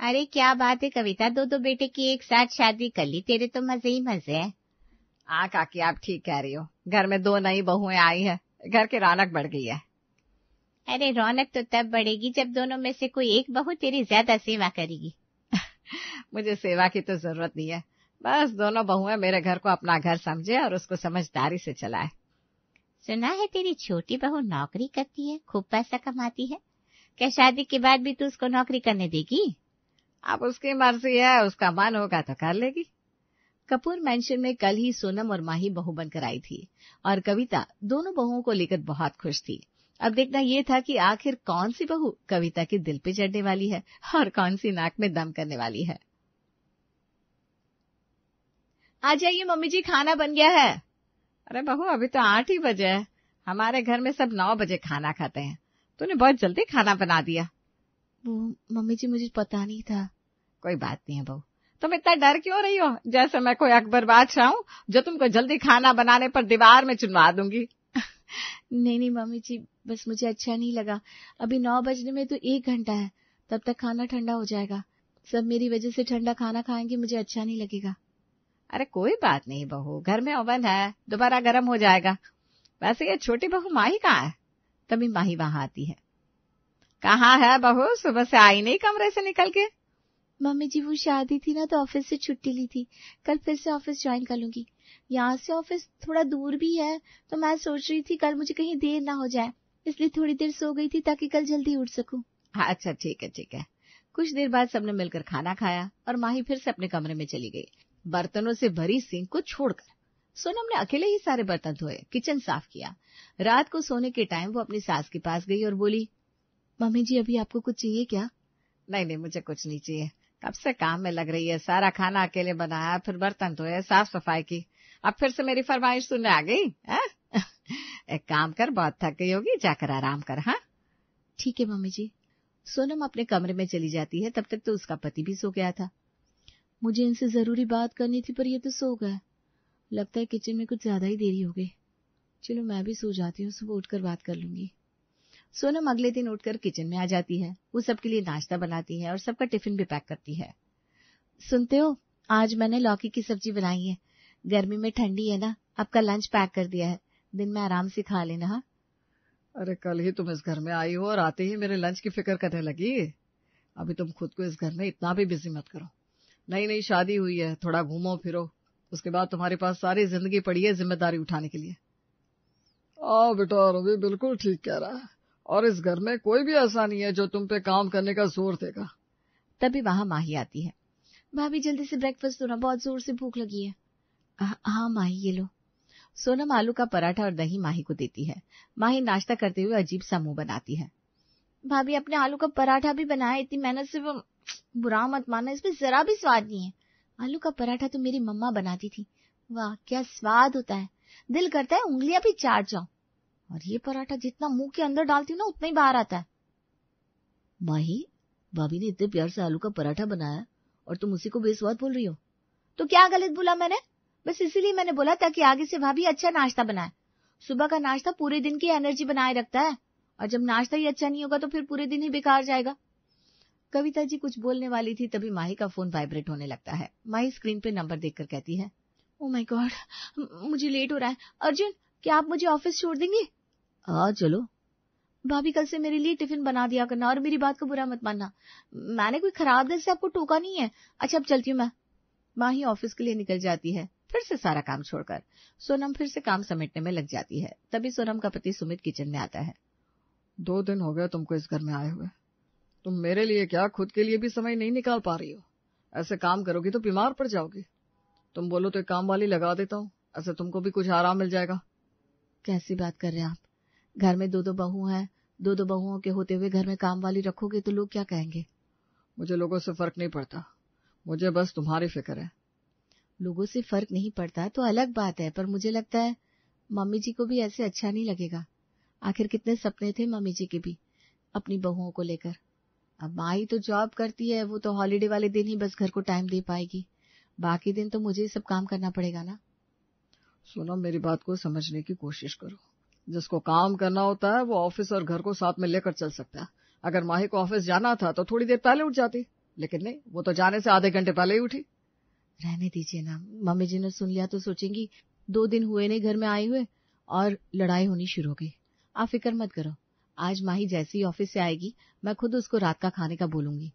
अरे क्या बात है कविता, दो दो बेटे की एक साथ शादी कर ली, तेरे तो मजे ही मजे हैं। काकी आप ठीक कह रही हो, घर में 2 नई बहुएं आई है, घर की रौनक बढ़ गई है। अरे रौनक तो तब बढ़ेगी जब दोनों में से कोई एक बहू तेरी ज्यादा सेवा करेगी। मुझे सेवा की तो जरूरत नहीं है, बस दोनों बहुएं मेरे घर को अपना घर समझे और उसको समझदारी से चलाए। सुना है तेरी छोटी बहू नौकरी करती है, खूब पैसा कमाती है, क्या शादी के बाद भी तू उसको नौकरी करने देगी? अब उसकी मर्जी है, उसका मन होगा तो कर लेगी। कपूर मेंशन में कल ही सोनम और माही बहू बनकर आई थी और कविता दोनों बहुओं को लेकर बहुत खुश थी। अब देखना ये था कि आखिर कौन सी बहू कविता के दिल पे चढ़ने वाली है और कौन सी नाक में दम करने वाली है। आ जाइए मम्मी जी, खाना बन गया है। अरे बहू अभी तो 8 ही बजे है, हमारे घर में सब 9 बजे खाना खाते हैं, तूने बहुत जल्दी खाना बना दिया। वो मम्मी जी मुझे पता नहीं था। कोई बात नहीं है बहू, तुम इतना डर क्यों रही हो, जैसे मैं कोई अकबर बादशाह हूँ जो तुमको जल्दी खाना बनाने पर दीवार में चुनवा दूंगी। नहीं मम्मी जी, बस मुझे अच्छा नहीं लगा, अभी 9 बजने में तो 1 घंटा है, तब तक खाना ठंडा हो जाएगा, सब मेरी वजह से ठंडा खाना खाएंगे, मुझे अच्छा नहीं लगेगा। अरे कोई बात नहीं बहू, घर में ओवन है, दोबारा गर्म हो जाएगा। वैसे ये छोटी बहू माही कहाँ है? तभी माही वहां आती है। कहाँ है बहू, सुबह से आई नहीं कमरे से निकल के? मम्मी जी वो शादी थी ना, तो ऑफिस से छुट्टी ली थी, कल फिर से ऑफिस ज्वाइन कर लूंगी। यहाँ से ऑफिस थोड़ा दूर भी है, तो मैं सोच रही थी कल मुझे कहीं देर ना हो जाए, इसलिए थोड़ी देर सो गई थी ताकि कल जल्दी उठ सकूं। अच्छा ठीक है। कुछ देर बाद सबने मिलकर खाना खाया और माही फिर से अपने कमरे में चली गई, बर्तनों से भरी सिंक को छोड़कर। सोनम ने अकेले ही सारे बर्तन धोए, किचन साफ किया। रात को सोने के टाइम वो अपनी सास के पास गई और बोली, मम्मी जी अभी आपको कुछ चाहिए क्या? नहीं मुझे कुछ नहीं चाहिए, कब से काम में लग रही है, सारा खाना अकेले बनाया, फिर बर्तन धोए, साफ सफाई की, अब फिर से मेरी फरमाइश सुनने आ गई है? एक काम कर, बहुत थक गई होगी, जाकर आराम कर। हाँ ठीक है मम्मी जी। सोनम अपने कमरे में चली जाती है, तब तक तो उसका पति भी सो गया था। मुझे इनसे जरूरी बात करनी थी पर ये तो सो गया, लगता है किचन में कुछ ज्यादा ही देरी हो गई। चलो मैं भी सो जाती हूँ, सुबह उठकर बात कर लूंगी। सोनम अगले दिन उठकर किचन में आ जाती है, वो सबके लिए नाश्ता बनाती है और सबका टिफिन भी पैक करती है। सुनते हो, आज मैंने लौकी की सब्जी बनाई है, गर्मी में ठंडी है ना, आपका लंच पैक कर दिया है, दिन में आराम से खा लेना। हाँ अरे कल ही तुम इस घर में आई हो और आते ही मेरे लंच की फिक्र करने लगी। अभी तुम खुद को इस घर में इतना भी बिजी मत करो, नई शादी हुई है, थोड़ा घूमो फिरो, उसके बाद तुम्हारे पास सारी जिंदगी पड़ी है जिम्मेदारी उठाने के लिए। बेटा रवि बिल्कुल ठीक कह रहा है, और इस घर में कोई भी ऐसा नहीं है जो तुम पे काम करने का जोर देगा। तभी वहां माही आती है। भाभी जल्दी से ब्रेकफास्ट दो ना, बहुत जोर से भूख लगी है। हाँ माही ये लो। सोनम आलू का पराठा और दही माही को देती है। माही नाश्ता करते हुए अजीब सा मुंह बनाती है। भाभी अपने आलू का पराठा भी बनाया, इतनी मेहनत से, वो बुरा मत मानना, इसमें जरा भी स्वाद नहीं है। आलू का पराठा तो मेरी मम्मा बनाती थी, वाह क्या स्वाद होता है, दिल करता है उंगलियां भी चाट जाऊं। और ये पराठा जितना मुंह के अंदर डालती हूँ ना उतना ही बाहर आता है। माही, भाभी ने इतने प्यार से आलू का पराठा बनाया और तुम उसी को बेस्वाद बोल रही हो? तो क्या गलत बोला मैंने? बस इसीलिए मैंने बोला ताकि आगे से भाभी अच्छा नाश्ता बनाए। सुबह का नाश्ता पूरे दिन की एनर्जी बनाए रखता है, और जब नाश्ता ही अच्छा नहीं होगा तो फिर पूरे दिन ही बेकार जाएगा। कविता जी कुछ बोलने वाली थी, तभी माही का फोन वाइब्रेट होने लगता है। माही स्क्रीन पे नंबर देखकर कहती है, ओह माय गॉड, मुझे लेट हो रहा है। अर्जुन, क्या आप मुझे ऑफिस छोड़ देंगे? चलो। भाभी कल से मेरे लिए टिफिन बना दिया करना, और मेरी बात को बुरा मत मानना, मैंने कोई खराब दिल से आपको टोका नहीं है। अच्छा अब चलती हूँ मैं। माही ऑफिस के लिए निकल जाती है, फिर से सारा काम छोड़कर। सोनम फिर से काम समेटने में लग जाती है। तभी सोनम का पति सुमित किचन में आता है। 2 दिन हो गए तुमको इस घर में आए हुए, तुम मेरे लिए क्या खुद के लिए भी समय नहीं निकाल पा रही हो। ऐसे काम करोगी तो बीमार पड़ जाओगी। तुम बोलो तो एक काम वाली लगा देता हूँ, ऐसे तुमको भी कुछ आराम मिल जाएगा। कैसी बात कर रहे हैं आप? घर में 2 बहू हैं, 2 बहुओं के होते हुए घर में काम वाली रखोगे तो लोग क्या कहेंगे? मुझे लोगों से फर्क नहीं पड़ता, मुझे बस तुम्हारी फिक्र है। लोगों से फर्क नहीं पड़ता तो अलग बात है, पर मुझे लगता है मम्मी जी को भी ऐसे अच्छा नहीं लगेगा। आखिर कितने सपने थे मम्मी जी के भी अपनी बहुओं को लेकर। अब माई तो जॉब करती है, वो तो हॉलीडे वाले दिन ही बस घर को टाइम दे पाएगी, बाकी दिन तो मुझे सब काम करना पड़ेगा ना। सुनो, मेरी बात को समझने की कोशिश करो। जिसको काम करना होता है वो ऑफिस और घर को साथ में लेकर चल सकता है। अगर माही को ऑफिस जाना था तो थोड़ी देर पहले उठ जाती, लेकिन नहीं, वो तो जाने से आधे घंटे पहले ही उठी। रहने दीजिए ना, मम्मी जी ने सुन लिया तो सोचेंगी 2 दिन हुए नहीं घर में आए हुए और लड़ाई होनी शुरू हो गई। आप फिक्र मत करो, आज माही जैसे ही ऑफिस से आएगी मैं खुद उसको रात का खाने का बोलूंगी।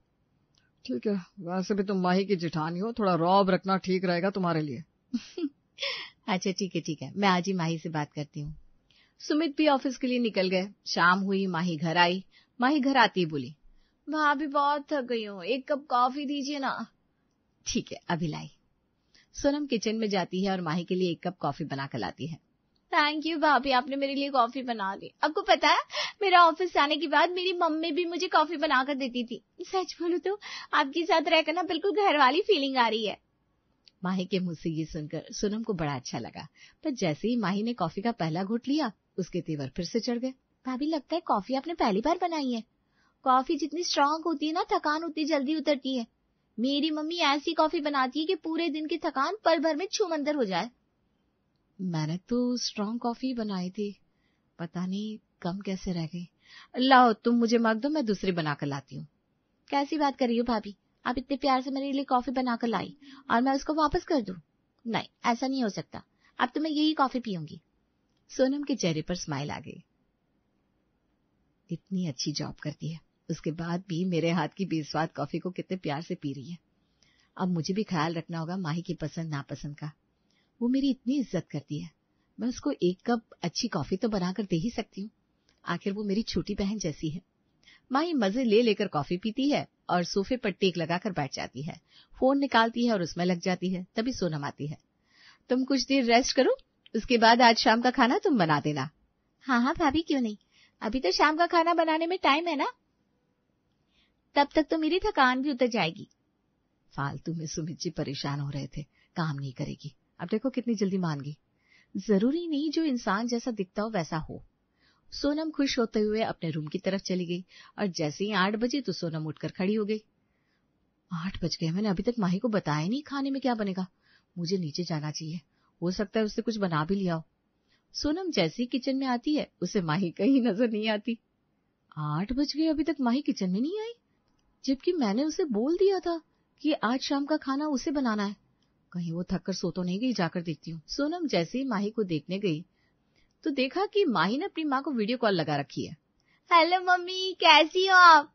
ठीक है, वैसे भी तुम माही की जिठानी हो, थोड़ा रौब रखना ठीक रहेगा तुम्हारे लिए। अच्छा ठीक है, मैं आज ही माही से बात करती हूँ। सुमित भी ऑफिस के लिए निकल गए। शाम हुई, माही घर आई। माही घर आती ही बोली, भाभी बहुत थक गई हूँ, 1 कप कॉफी दीजिए ना। ठीक है, अभी लाई। सोनम किचन में जाती है और माही के लिए 1 कप कॉफी बनाकर लाती है। थैंक यू भाभी, आपने मेरे लिए कॉफी बना ली। आपको पता है, मेरा ऑफिस से आने के बाद मेरी मम्मी भी मुझे कॉफी बनाकर देती थी। सच बोलूं तो आपके साथ रहकर ना बिल्कुल घर वाली फीलिंग आ रही है। माही के मुंह से ये सुनकर सोनम को बड़ा अच्छा लगा, पर जैसे ही माही ने कॉफी का पहला घुट लिया उसके तेवर फिर से चढ़ गए। भाभी, लगता है कॉफी आपने पहली बार बनाई है। कॉफी जितनी स्ट्रांग होती है ना, थकान उतनी जल्दी उतरती है। मेरी मम्मी ऐसी कॉफी बनाती है कि पूरे दिन की थकान पल भर में छूमंतर हो जाए। मैंने तो स्ट्रांग कॉफी बनाई थी, पता नहीं कम कैसे रह गई। लाओ तुम मुझे मग दो, मैं दूसरी बनाकर लाती हूँ। कैसी बात कर रही हो भाभी, आप इतने प्यार से मेरे लिए कॉफी बनाकर लाई और मैं उसको वापस कर दूं? नहीं, ऐसा नहीं हो सकता, अब तो मैं यही कॉफी पीऊंगी। सोनम के चेहरे पर स्माइल आ गई। इतनी अच्छी जॉब करती है, उसके बाद भी मेरे हाथ की बेस्वाद कॉफी को कितने प्यार से पी रही है। अब मुझे भी ख्याल रखना होगा माही की पसंद नापसंद का। वो मेरी इतनी इज्जत करती है, मैं उसको 1 कप अच्छी कॉफी तो बनाकर दे ही सकती हूँ। आखिर वो मेरी छोटी बहन जैसी है। माही मजे ले लेकर कॉफी पीती है और सोफे पर टेक लगाकर बैठ जाती है। फोन निकालती है और उसमें लग जाती है। तभी सोनम आती है। तुम कुछ देर रेस्ट करो, उसके बाद आज शाम का खाना तुम बना देना। हाँ भाभी, क्यों नहीं, अभी तो शाम का खाना बनाने में टाइम है ना, तब तक तो मेरी थकान भी उतर जाएगी। फालतू में सुमित जी परेशान हो रहे थे, काम नहीं करेगी, अब देखो कितनी जल्दी मान गई। जरूरी नहीं जो इंसान जैसा दिखता हो वैसा हो। सोनम खुश होते हुए अपने रूम की तरफ चली गई और जैसे ही 8 बजे तो सोनम उठकर खड़ी हो गई। 8 बज गए, मैंने अभी तक माही को बताया नहीं खाने में क्या बनेगा। मुझे नीचे जाना चाहिए, हो सकता है उससे कुछ बना भी लिया हो। सोनम जैसे ही किचन में आती है उसे माही कहीं नजर नहीं आती। 8 बज गए, अभी तक माही किचन में नहीं आई, जबकि मैंने उसे बोल दिया था कि आज शाम का खाना उसे बनाना है। कहीं वो थक कर सो तो नहीं गई, जाकर देखती हूँ। सोनम जैसे ही माही को देखने गई तो देखा कि माही ने अपनी माँ को वीडियो कॉल लगा रखी है। हेलो मम्मी, कैसी हो आप?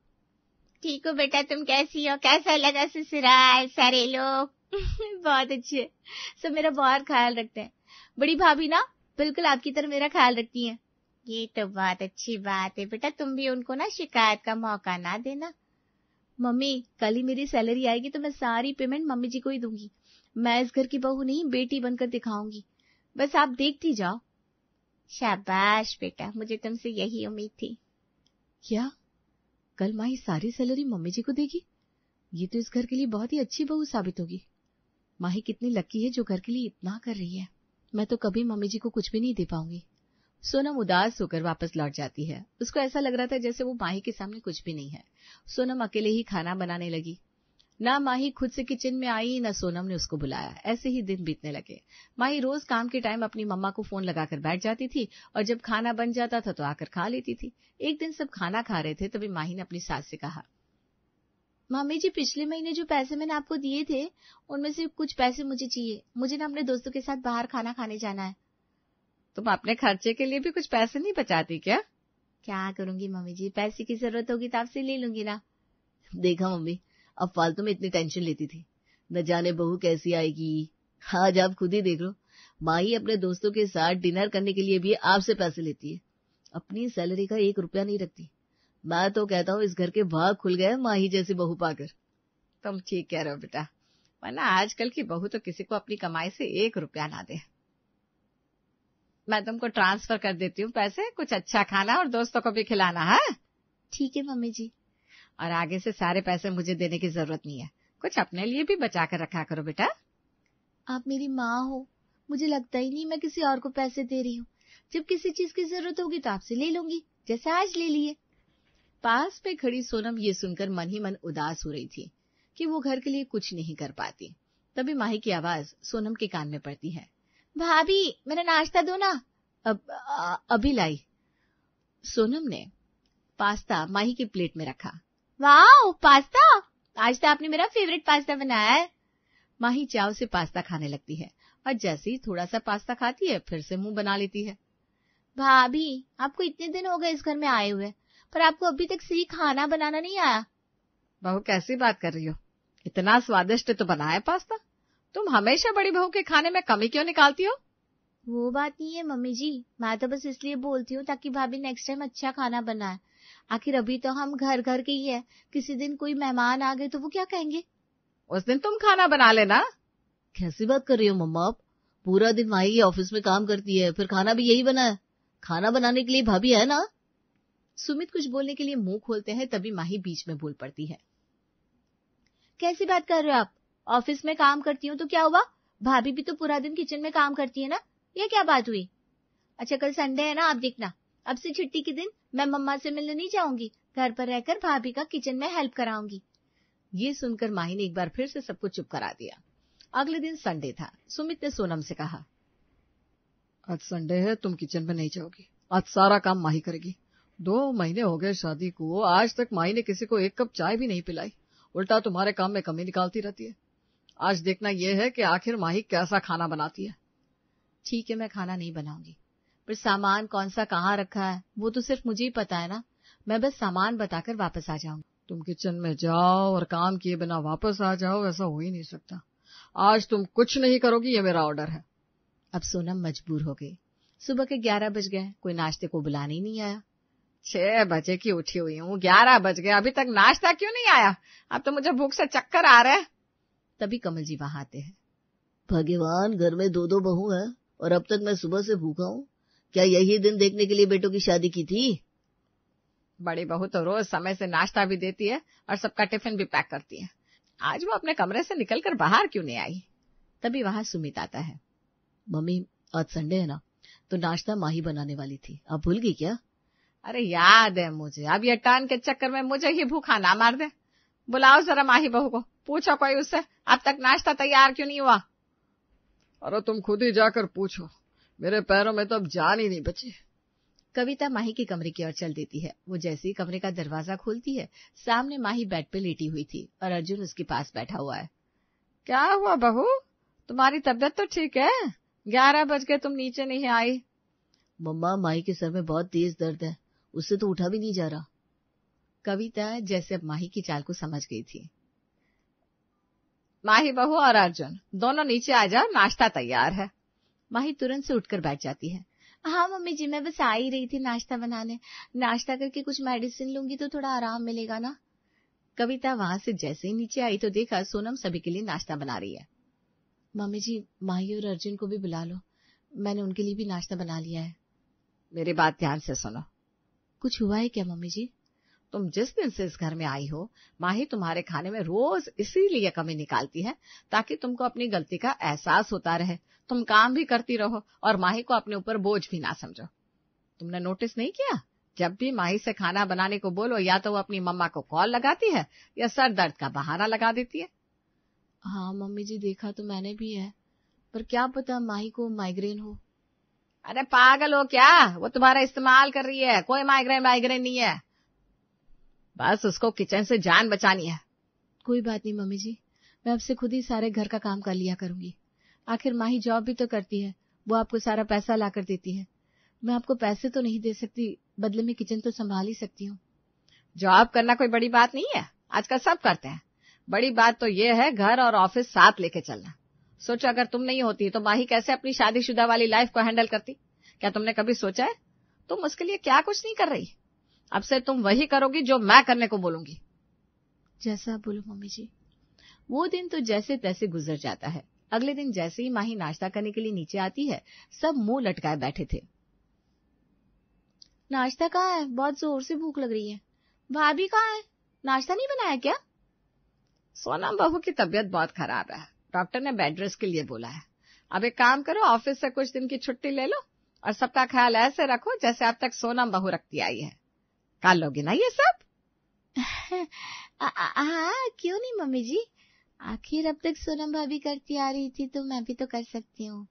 ठीक हो बेटा, तुम कैसी हो? कैसा लगा ससुराल, सारे लोग? बहुत अच्छे, सब मेरा बहुत ख्याल रखते हैं। बड़ी भाभी ना बिल्कुल आपकी तरह मेरा ख्याल रखती हैं। ये तो बहुत अच्छी बात है बेटा, तुम भी उनको ना शिकायत का मौका ना देना। मम्मी, कल ही मेरी सैलरी आएगी तो मैं सारी पेमेंट मम्मी जी को ही दूंगी। मैं इस घर की बहू नहीं, बेटी बनकर दिखाऊंगी, बस आप देखती जाओ। शाबाश बेटा, मुझे तुमसे यही उम्मीद थी। क्या कल माही सारी सैलरी मम्मी जी को देगी? ये तो इस घर के लिए बहुत ही अच्छी बहू साबित होगी। माही कितनी लकी है जो घर के लिए इतना कर रही है। मैं तो कभी मम्मी जी को कुछ भी नहीं दे पाऊंगी। सोनम उदास होकर वापस लौट जाती है। उसको ऐसा लग रहा था जैसे वो माही के सामने कुछ भी नहीं है। सोनम अकेले ही खाना बनाने लगी। ना माही खुद से किचन में आई, न सोनम ने उसको बुलाया। ऐसे ही दिन बीतने लगे। माही रोज काम के टाइम अपनी मम्मा को फोन लगाकर बैठ जाती थी और जब खाना बन जाता था तो आकर खा लेती थी। एक दिन सब खाना खा रहे थे, तभी माही ने अपनी सास से कहा, मम्मी जी, पिछले महीने जो पैसे मैंने आपको दिए थे उनमें से कुछ पैसे मुझे चाहिए। मुझे ना अपने दोस्तों के साथ बाहर खाना खाने जाना है। तुम अपने खर्चे के लिए भी कुछ पैसे नहीं बचाती क्या? क्या करूंगी मम्मी जी, पैसे की जरूरत होगी तो आपसे ले लूंगी ना। देखा मम्मी, अब फालतू में इतनी टेंशन लेती थी, न जाने बहू कैसी आएगी। आज आप खुद ही देख लो, माही अपने दोस्तों के साथ डिनर करने के लिए भी आपसे पैसे लेती है, अपनी सैलरी का 1 रुपया नहीं रखती। मैं तो कहता हूँ इस घर के भाग खुल गए माही जैसी बहू पाकर। तुम ठीक कह रहे हो बेटा, वरना आजकल की बहू तो किसी को अपनी कमाई से 1 रुपया ना दे। मैं तुमको ट्रांसफर कर देती हूँ पैसे, कुछ अच्छा खाना और दोस्तों को भी खिलाना है। ठीक है मम्मी जी। और आगे से सारे पैसे मुझे देने की जरूरत नहीं है, कुछ अपने लिए भी बचा कर रखा करो बेटा। आप मेरी माँ हो, मुझे लगता ही नहीं मैं किसी और को पैसे दे रही हूँ। जब किसी चीज की जरूरत होगी तो आपसे ले लूंगी, जैसे आज ले लिए। पास में खड़ी सोनम ये सुनकर मन ही मन उदास हो रही थी कि वो घर के लिए कुछ नहीं कर पाती। तभी माही की आवाज सोनम के कान में पड़ती है, भाभी मेरा नाश्ता दो ना। अभी लाई। सोनम ने पास्ता माही की प्लेट में रखा। वाह, पास्ता! आज तो आपने मेरा फेवरेट पास्ता बनाया है। माही चाव से पास्ता खाने लगती है और जैसे ही थोड़ा सा पास्ता खाती है फिर से मुंह बना लेती है। भाभी, आपको इतने दिन हो गए इस घर में आए हुए, पर आपको अभी तक सही खाना बनाना नहीं आया। बहू कैसी बात कर रही हो? इतना स्वादिष्ट तो बना है पास्ता। तुम हमेशा बड़ी बहू के खाने में कमी क्यों निकालती हो? वो बात नहीं है मम्मी जी, मैं तो बस इसलिए बोलती हूँ ताकि भाभी नेक्स्ट टाइम अच्छा खाना बनाए। आखिर अभी तो हम घर घर के ही है, किसी दिन कोई मेहमान आ गए तो वो क्या कहेंगे? उस दिन तुम खाना बना लेना। कैसी बात कर रही हो मम्मा आप? पूरा दिन माही ऑफिस में काम करती है, फिर खाना भी यही बना है। खाना बनाने के लिए भाभी है ना। सुमित कुछ बोलने के लिए मुंह खोलते हैं, तभी माही बीच में बोल पड़ती है। कैसी बात कर रहे हो आप? ऑफिस में काम करती हूँ तो क्या हुआ? भाभी भी तो पूरा दिन किचन में काम करती है ना, ये क्या बात हुई? अच्छा कल संडे है ना, आप देखना, अब से छुट्टी के दिन मैं मम्मा से मिलने नहीं जाऊंगी, घर पर रहकर भाभी का किचन में हेल्प कराऊंगी। ये सुनकर माही ने एक बार फिर से सबको चुप करा दिया। अगले दिन संडे था। सुमित ने सोनम से कहा, आज संडे है, तुम किचन में नहीं जाओगी। आज सारा काम माही करेगी। 2 महीने हो गए शादी को, आज तक माही ने किसी को एक कप चाय भी नहीं पिलाई। उल्टा तुम्हारे काम में कमी निकालती रहती है। आज देखना यह है कि आखिर माही कैसा खाना बनाती है। ठीक है, मैं खाना नहीं बनाऊंगी, पर सामान कौन सा कहाँ रखा है वो तो सिर्फ मुझे ही पता है ना। मैं बस सामान बताकर वापस आ जाऊंगी। तुम किचन में जाओ और काम किए बिना वापस आ जाओ, ऐसा हो ही नहीं सकता। आज तुम कुछ नहीं करोगी, ये मेरा ऑर्डर है। अब सोनम मजबूर हो गई। सुबह के 11 बज गए, कोई नाश्ते को बुलाने ही नहीं आया। 6 बजे की उठी हुई हूँ, 11 बज गए, अभी तक नाश्ता क्यों नहीं आया? अब तो मुझे भूख से चक्कर आ रहे हैं। तभी कमल जी वहां आते हैं। भगवान, घर में 2 बहू है और अब तक मैं सुबह से भूखा हूँ। क्या यही दिन देखने के लिए बेटों की शादी की थी? बड़ी बहू तो रोज समय से नाश्ता भी देती है और सबका टिफिन भी पैक करती है। आज वो अपने कमरे से निकलकर बाहर क्यों नहीं आई? तभी वहां सुमित आता है। मम्मी, आज संडे है ना, तो नाश्ता माही बनाने वाली थी, आप भूल गई क्या? अरे याद है मुझे, अब ये टर्न के चक्कर में मुझे ही भूखा ना मार दे। बुलाओ जरा माही बहू को, पूछो कोई उससे अब तक नाश्ता तैयार क्यों नहीं हुआ। अरे तुम खुद ही जाकर पूछो, मेरे पैरों में तो अब जान ही नहीं बची। कविता माही के कमरे की ओर चल देती है। वो जैसे ही कमरे का दरवाजा खोलती है, सामने माही बेड पे लेटी हुई थी और अर्जुन उसके पास बैठा हुआ है। क्या हुआ बहू, तुम्हारी तबीयत तो ठीक है? 11 बज गए, तुम नीचे नहीं आई। मम्मा, माही के सर में बहुत तेज दर्द है, उससे तो उठा भी नहीं जा रहा। कविता जैसे अब माही की चाल को समझ गई थी। माही बहू और अर्जुन दोनों नीचे आ जाओ, नाश्ता तैयार है। माही तुरंत से उठकर बैठ जाती है। हाँ मम्मी जी, मैं बस आ ही रही थी नाश्ता बनाने। नाश्ता करके कुछ मेडिसिन लूंगी तो थोड़ा आराम मिलेगा ना। कविता वहां से जैसे ही नीचे आई तो देखा सोनम सभी के लिए नाश्ता बना रही है। मम्मी जी, माही और अर्जुन को भी बुला लो, मैंने उनके लिए भी नाश्ता बना लिया है। मेरी बात ध्यान से सुनो। कुछ हुआ है क्या मम्मी जी? तुम जिस दिन से इस घर में आई हो, माही तुम्हारे खाने में रोज इसीलिए कमी निकालती है ताकि तुमको अपनी गलती का एहसास होता रहे, तुम काम भी करती रहो और माही को अपने ऊपर बोझ भी ना समझो। तुमने नोटिस नहीं किया, जब भी माही से खाना बनाने को बोलो या तो वो अपनी मम्मा को कॉल लगाती है या सर दर्द का बहाना लगा देती है। हाँ मम्मी जी, देखा तो मैंने भी है, पर क्या पता माही को माइग्रेन हो। अरे पागल हो क्या, वो तुम्हारा इस्तेमाल कर रही है, कोई माइग्रेन नहीं है, बस उसको किचन से जान बचानी है। कोई बात नहीं मम्मी जी, मैं अब से खुद ही सारे घर का काम कर लिया करूंगी। आखिर माही जॉब भी तो करती है, वो आपको सारा पैसा ला कर देती है। मैं आपको पैसे तो नहीं दे सकती, बदले में किचन तो संभाल ही सकती हूँ। जॉब करना कोई बड़ी बात नहीं है, आजकल सब करते हैं। बड़ी बात तो ये है घर और ऑफिस साथ लेके चलना। सोचो अगर तुम नहीं होती तो माही कैसे अपनी शादीशुदा वाली लाइफ को हैंडल करती? क्या तुमने कभी सोचा है? तुम उसके लिए क्या कुछ नहीं कर रही। अब से तुम वही करोगी जो मैं करने को बोलूंगी। जैसा बोलो मम्मी जी। वो दिन तो जैसे तैसे गुजर जाता है। अगले दिन जैसे ही माही नाश्ता करने के लिए नीचे आती है, सब मुंह लटकाए बैठे थे। नाश्ता कहाँ है? बहुत जोर से भूख लग रही है। भाभी कहाँ है? नाश्ता नहीं बनाया क्या? सोनम बहू की तबीयत बहुत खराब है, डॉक्टर ने बेड रेस्ट के लिए बोला है। अब एक काम करो, ऑफिस से कुछ दिन की छुट्टी ले लो और सबका ख्याल ऐसे रखो जैसे अब तक सोनम बहू रखती आई है। कर लोगी ना ये सब? हाँ, क्यों नहीं मम्मी जी, आखिर अब तक सोनम भाभी करती आ रही थी तो मैं भी तो कर सकती हूँ।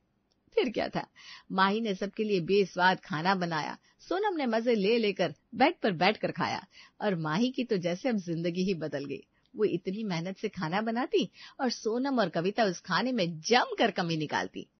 फिर क्या था, माही ने सबके लिए बेस्वाद खाना बनाया। सोनम ने मजे ले लेकर बेड पर बैठकर खाया और माही की तो जैसे अब जिंदगी ही बदल गई। वो इतनी मेहनत से खाना बनाती और सोनम और कविता उस खाने में जम कर कमी निकालती।